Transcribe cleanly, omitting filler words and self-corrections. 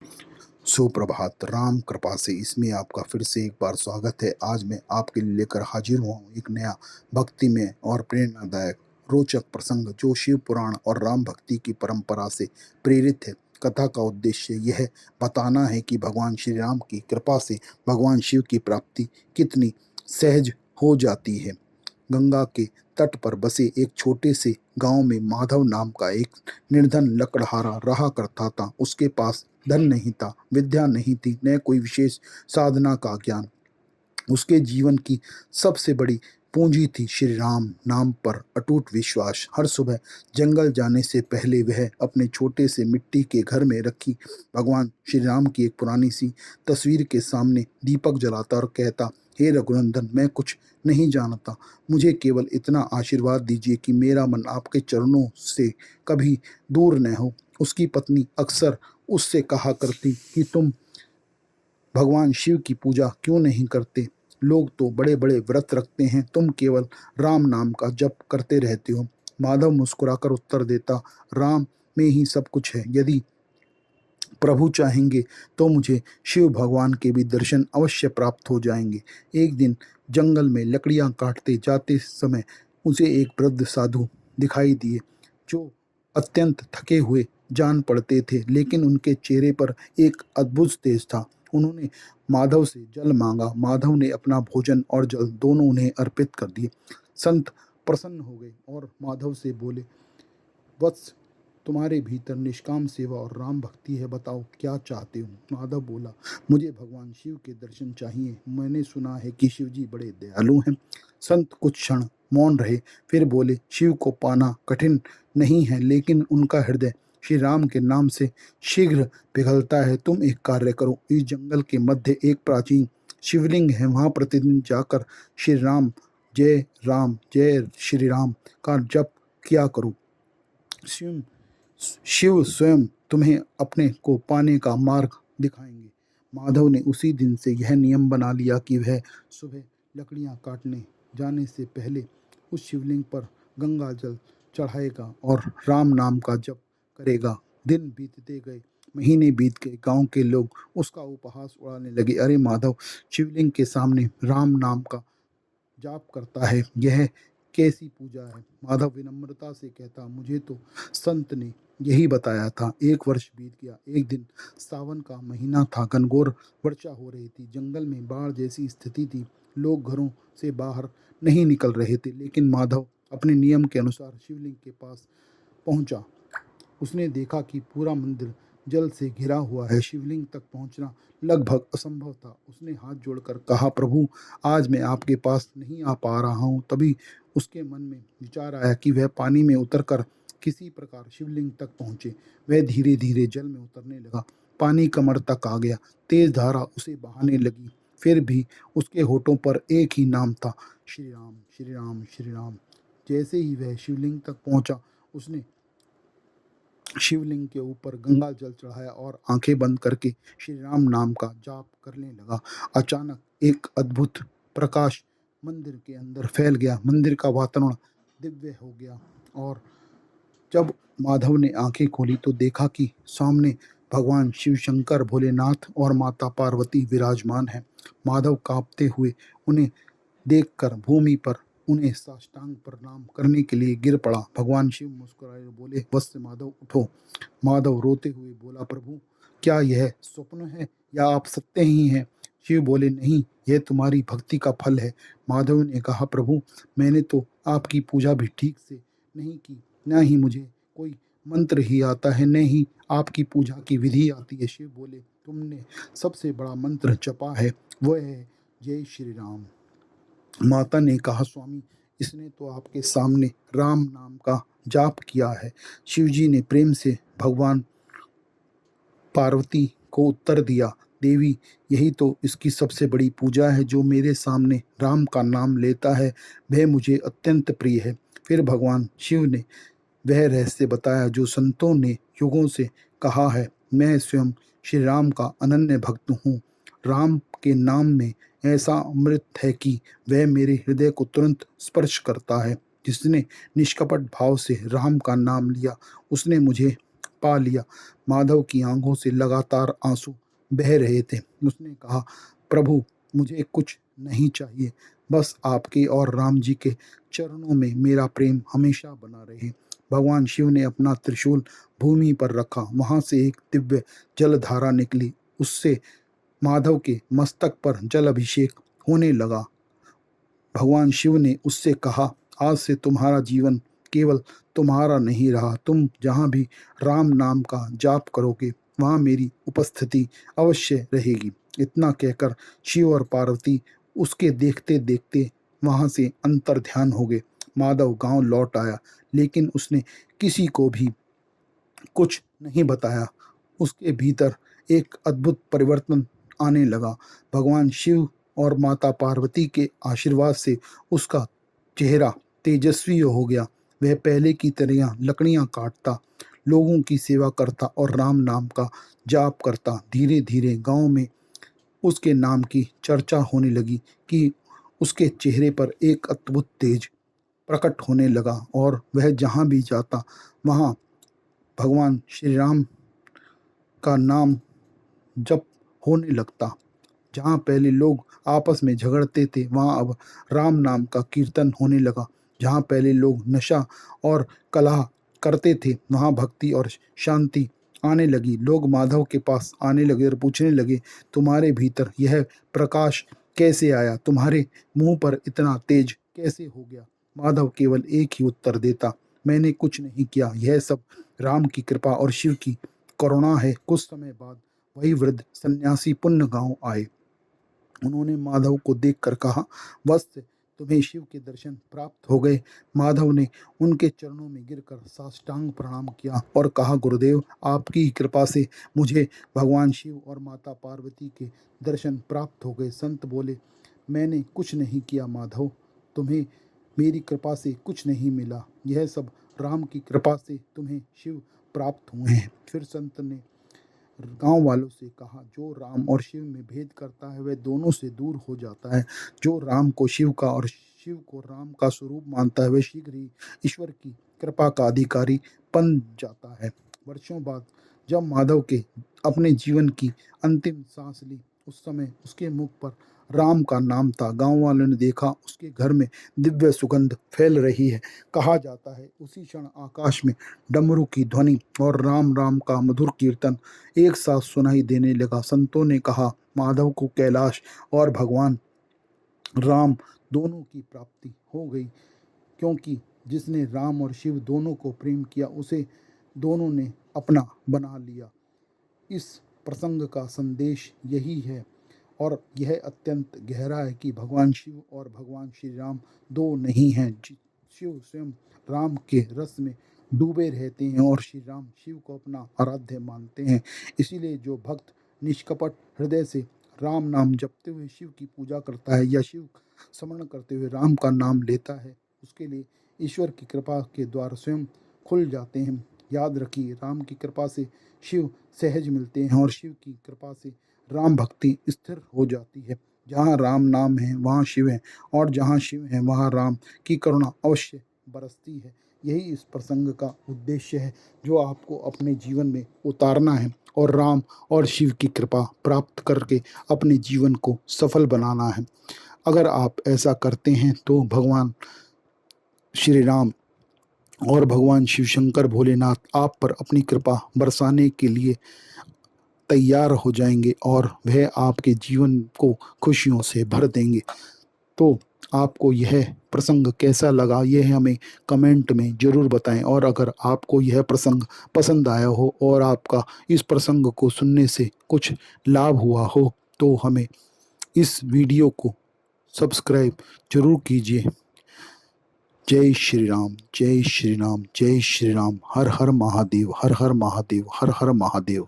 सुप्रभात। राम कृपा से इसमें आपका फिर से एक बार स्वागत है। आज मैं आपके लिए लेकर हाजिर हुआ हूँ एक नया भक्तिमय और प्रेरणादायक रोचक प्रसंग जो शिव पुराण और राम भक्ति की परंपरा से प्रेरित है। कथा का उद्देश्य यह बताना है कि भगवान श्री राम की कृपा से भगवान शिव की प्राप्ति कितनी सहज हो जाती है। गंगा के तट पर बसे एक छोटे से गांव में माधव नाम का एक निर्धन लकड़हारा रहा करता था। उसके पास धन नहीं था, विद्या नहीं थी, न कोई विशेष साधना का ज्ञान। उसके जीवन की सबसे बड़ी पूंजी थी श्री राम नाम पर अटूट विश्वास। हर सुबह जंगल जाने से पहले वह अपने छोटे से मिट्टी के घर में रखी भगवान श्री राम की एक पुरानी सी तस्वीर के सामने दीपक जलाता और कहता, हे रघुनंदन, मैं कुछ नहीं जानता, मुझे केवल इतना आशीर्वाद दीजिए कि मेरा मन आपके चरणों से कभी दूर न हो। उसकी पत्नी अक्सर उससे कहा करती कि तुम भगवान शिव की पूजा क्यों नहीं करते? लोग तो बड़े बड़े व्रत रखते हैं, तुम केवल राम नाम का जप करते रहते हो। माधव मुस्कुराकर उत्तर देता, राम में ही सब कुछ है। यदि प्रभु चाहेंगे तो मुझे शिव भगवान के भी दर्शन अवश्य प्राप्त हो जाएंगे। एक दिन जंगल में लकड़ियां काटते जाते समय उसे एक वृद्ध साधु दिखाई दिए जो अत्यंत थके हुए जान पड़ते थे, लेकिन उनके चेहरे पर एक अद्भुत तेज था। उन्होंने माधव से जल मांगा। माधव ने अपना भोजन और जल दोनों उन्हें अर्पित कर दिए। संत प्रसन्न हो गए और माधव से बोले, वत्स, तुम्हारे भीतर निष्काम सेवा और राम भक्ति है, बताओ क्या चाहते हो? माधव बोला, मुझे भगवान शिव के दर्शन चाहिए। मैंने सुना है कि शिव जी बड़े दयालु हैं। संत कुछ क्षण मौन रहे, फिर बोले, शिव को पाना कठिन नहीं है, लेकिन उनका हृदय श्री राम के नाम से शीघ्र पिघलता है। तुम एक कार्य करो, इस जंगल के मध्य एक प्राचीन शिवलिंग है, वहां प्रतिदिन जाकर राम जय श्री राम का जप किया करो। शिव शिव स्वयं तुम्हें अपने को पाने का मार्ग दिखाएंगे। माधव ने उसी दिन से यह नियम बना लिया कि वह सुबह लकड़ियां काटने जाने से पहले उस शिवलिंग पर गंगा जल चढ़ाएगा और राम नाम का जप करेगा। दिन बीतते गए, महीने बीत गए, गांव के लोग उसका उपहास उड़ाने लगे। अरे माधव, शिवलिंग के सामने राम नाम का जाप करता है, यह कैसी पूजा है? माधव विनम्रता से कहता, मुझे तो संत ने यही बताया था। एक वर्ष बीत गया। एक दिन सावन का महीना था, घनघोर वर्षा हो रही थी, जंगल में बाढ़ जैसी स्थिति थी, लोग घरों से बाहर नहीं निकल रहे थे, लेकिन माधव अपने नियम के अनुसार शिवलिंग के पास पहुंचा। उसने देखा कि पूरा मंदिर जल से घिरा हुआ है। शिवलिंग तक पहुंचना लगभग असंभव था। उसने हाथ जोड़कर कहा, प्रभु, आज मैं आपके पास नहीं आ पा रहा हूँ। तभी उसके मन में विचार आया कि वह पानी में उतरकर किसी प्रकार शिवलिंग तक पहुंचे। वह धीरे धीरे जल में उतरने लगा। पानी कमर तक आ गया। तेज धारा उसे बहाने लगी। फिर भी उसके होठों पर एक ही नाम था, श्री राम श्री राम श्री राम। जैसे ही वह शिवलिंग तक पहुंचा, उसने शिवलिंग के ऊपर गंगा जल चढ़ाया और आंखें बंद करके श्री राम नाम का जाप करने लगा। अचानक एक अद्भुत प्रकाश मंदिर के अंदर फैल गया। मंदिर का वातावरण दिव्य हो गया और जब माधव ने आंखें खोली तो देखा कि सामने भगवान शिव शंकर, भोलेनाथ और माता पार्वती विराजमान हैं। माधव कांपते हुए उन्हें देखकर भूमि पर उन्हें साष्टांग प्रणाम करने के लिए गिर पड़ा। भगवान शिव मुस्कुराए और बोले, वत्स माधव, उठो। माधव रोते हुए बोला, प्रभु, क्या यह स्वप्न है या आप सत्य ही हैं? शिव बोले, नहीं, यह तुम्हारी भक्ति का फल है। माधव ने कहा, प्रभु, मैंने तो आपकी पूजा भी ठीक से नहीं की, न ही मुझे कोई मंत्र ही आता है, न ही आपकी पूजा की विधि आती है। शिव बोले, तुमने सबसे बड़ा मंत्र जपा है, वह है जय श्री राम। माता ने कहा, स्वामी, इसने तो आपके सामने राम नाम का जाप किया है। शिवजी ने प्रेम से भगवान पार्वती को उत्तर दिया, देवी, यही तो इसकी सबसे बड़ी पूजा है। जो मेरे सामने राम का नाम लेता है वह मुझे अत्यंत प्रिय है। फिर भगवान शिव ने वह रहस्य बताया जो संतों ने युगों से कहा है। मैं स्वयं श्री राम का अनन्य भक्त हूँ। राम के नाम में ऐसा अमृत है कि वह मेरे हृदय को तुरंत स्पर्श करता है। जिसने निष्कपट भाव से राम का नाम लिया, उसने मुझे पा लिया। माधव की आंखों से लगातार आंसू बह रहे थे। उसने कहा, प्रभु, मुझे कुछ नहीं चाहिए, बस आपके और राम जी के चरणों में मेरा प्रेम हमेशा बना रहे। भगवान शिव ने अपना त्रिशूल भूमि पर रखा। वहां से एक दिव्य जलधारा निकली। उससे माधव के मस्तक पर जल अभिषेक होने लगा। भगवान शिव ने उससे कहा, आज से तुम्हारा जीवन केवल तुम्हारा नहीं रहा। तुम जहाँ भी राम नाम का जाप करोगे, वहाँ मेरी उपस्थिति अवश्य रहेगी। इतना कहकर शिव और पार्वती उसके देखते देखते वहाँ से अंतर ध्यान हो गए। माधव गांव लौट आया, लेकिन उसने किसी को भी कुछ नहीं बताया। उसके भीतर एक अद्भुत परिवर्तन आने लगा। भगवान शिव और माता पार्वती के आशीर्वाद से उसका चेहरा तेजस्वी हो गया। वह पहले की तरह लकड़ियां काटता, लोगों की सेवा करता और राम नाम का जाप करता। धीरे धीरे गांव में उसके नाम की चर्चा होने लगी कि उसके चेहरे पर एक अद्भुत तेज प्रकट होने लगा और वह जहाँ भी जाता वहाँ भगवान श्री राम का नाम जप होने लगता। जहाँ पहले लोग आपस में झगड़ते थे, वहाँ अब राम नाम का कीर्तन होने लगा। जहाँ पहले लोग नशा और कलह करते थे, वहाँ भक्ति और शांति आने लगी। लोग माधव के पास आने लगे और पूछने लगे, तुम्हारे भीतर यह प्रकाश कैसे आया? तुम्हारे मुंह पर इतना तेज कैसे हो गया? माधव केवल एक ही उत्तर देता, मैंने कुछ नहीं किया, यह सब राम की कृपा और शिव की करुणा है। कुछ समय बाद वही वृद्ध सन्यासी पुण्य गांव आए। उन्होंने माधव को देखकर कहा, वत्स, तुम्हें शिव के दर्शन प्राप्त हो गए। माधव ने उनके चरणों में गिरकर साष्टांग प्रणाम किया और कहा, गुरुदेव, आपकी ही कृपा से मुझे भगवान शिव और माता पार्वती के दर्शन प्राप्त हो गए। संत बोले, मैंने कुछ नहीं किया माधव, तुम्हें मेरी कृपा से कुछ नहीं मिला, यह सब राम की कृपा से तुम्हें शिव प्राप्त हुए हैं। फिर संत ने गांव वालों से कहा, जो राम और शिव में भेद करता है वह दोनों से दूर हो जाता है। जो राम को शिव का और शिव को राम का स्वरूप मानता है, वह शीघ्र ही ईश्वर की कृपा का अधिकारी बन जाता है। वर्षों बाद जब माधव के अपने जीवन की अंतिम सांस ली, उस समय उसके मुख पर राम का नाम था। गांव वालों ने देखा, उसके घर में दिव्य सुगंध फैल रही है। कहा जाता है उसी क्षण आकाश में डमरू की ध्वनि और राम राम का मधुर कीर्तन एक साथ सुनाई देने लगा। संतों ने कहा, माधव को कैलाश और भगवान राम दोनों की प्राप्ति हो गई, क्योंकि जिसने राम और शिव दोनों को प्रेम किया, उसे दोनों ने अपना बना लिया। इस प्रसंग का संदेश यही है और यह अत्यंत गहरा है कि भगवान शिव और भगवान श्री राम दो नहीं हैं। शिव स्वयं राम के रस में डूबे रहते हैं और श्री राम शिव को अपना आराध्य मानते हैं। इसीलिए जो भक्त निष्कपट हृदय से राम नाम जपते हुए शिव की पूजा करता है या शिव स्मरण करते हुए राम का नाम लेता है, उसके लिए ईश्वर की कृपा के द्वार स्वयं खुल जाते हैं। याद रखिए, राम की कृपा से शिव सहज मिलते हैं और शिव की कृपा से राम भक्ति स्थिर हो जाती है। जहाँ राम नाम है वहाँ शिव है और जहाँ शिव है वहाँ राम की करुणा अवश्य बरसती है। यही इस प्रसंग का उद्देश्य है जो आपको अपने जीवन में उतारना है और राम और शिव की कृपा प्राप्त करके अपने जीवन को सफल बनाना है। अगर आप ऐसा करते हैं तो भगवान श्री राम और भगवान शिव शंकर भोलेनाथ आप पर अपनी कृपा बरसाने के लिए तैयार हो जाएंगे और वह आपके जीवन को खुशियों से भर देंगे। तो आपको यह प्रसंग कैसा लगा, यह हमें कमेंट में ज़रूर बताएं। और अगर आपको यह प्रसंग पसंद आया हो और आपका इस प्रसंग को सुनने से कुछ लाभ हुआ हो, तो हमें इस वीडियो को सब्सक्राइब जरूर कीजिए। जय श्री राम, जय श्री राम, जय श्री राम। हर हर महादेव, हर हर महादेव, हर हर महादेव।